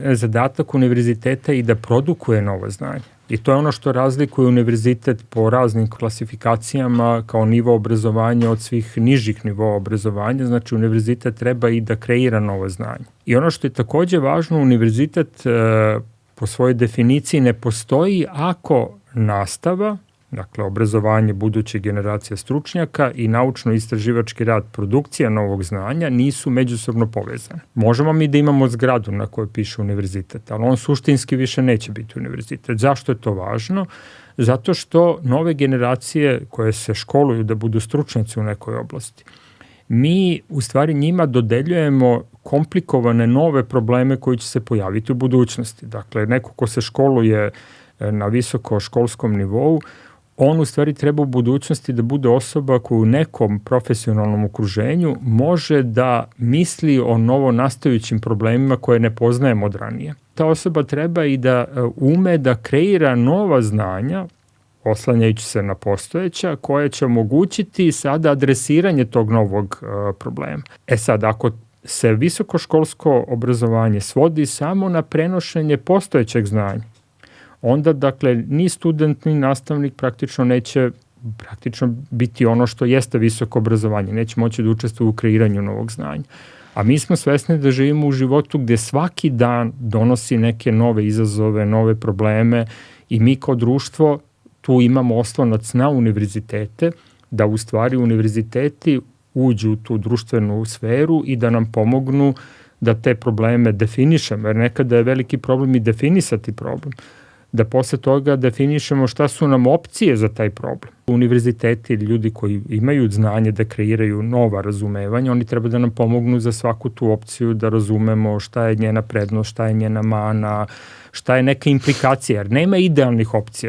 Zadatak univerziteta je i da produkuje novo znanje. I to je ono što razlikuje univerzitet po raznim klasifikacijama kao nivo obrazovanja od svih nižih nivoa obrazovanja. Znači, univerzitet treba i da kreira novo znanje. I ono što je takođe važno, univerzitet po svojoj definiciji ne postoji ako nastava, dakle obrazovanje buduće generacije stručnjaka i naučno-istraživački rad, produkcija novog znanja nisu međusobno povezane. Možemo mi da imamo zgradu na kojoj piše univerzitet, ali on suštinski više neće biti univerzitet. Zašto je to važno? Zato što nove generacije koje se školuju da budu stručnjaci u nekoj oblasti, mi u stvari njima dodeljujemo komplikovane nove probleme koji će se pojaviti u budućnosti. Dakle, neko ko se školuje na visokoškolskom nivou, on u stvari treba u budućnosti da bude osoba koja u nekom profesionalnom okruženju može da misli o novonastajućim problemima koje ne poznajemo od ranije. Ta osoba treba i da ume da kreira nova znanja, oslanjajući se na postojeća, koja će omogućiti sada adresiranje tog novog problema. Sad, ako se visokoškolsko obrazovanje svodi samo na prenošenje postojećeg znanja, onda, dakle, ni student, ni nastavnik praktično neće biti ono što jeste visoko obrazovanje. Neće moći da učestvuje u kreiranju novog znanja. A mi smo svesni da živimo u životu gde svaki dan donosi neke nove izazove, nove probleme i mi kao društvo tu imamo oslonac na univerzitete, da u stvari univerziteti uđu u tu društvenu sferu i da nam pomognu da te probleme definišemo, jer nekada je veliki problem i definisati problem. Da posle toga definišemo šta su nam opcije za taj problem. Univerziteti ili ljudi koji imaju znanje da kreiraju nova razumevanja, oni treba da nam pomognu za svaku tu opciju da razumemo šta je njena prednost, šta je njena mana, šta je neka implikacija, jer nema idealnih opcija.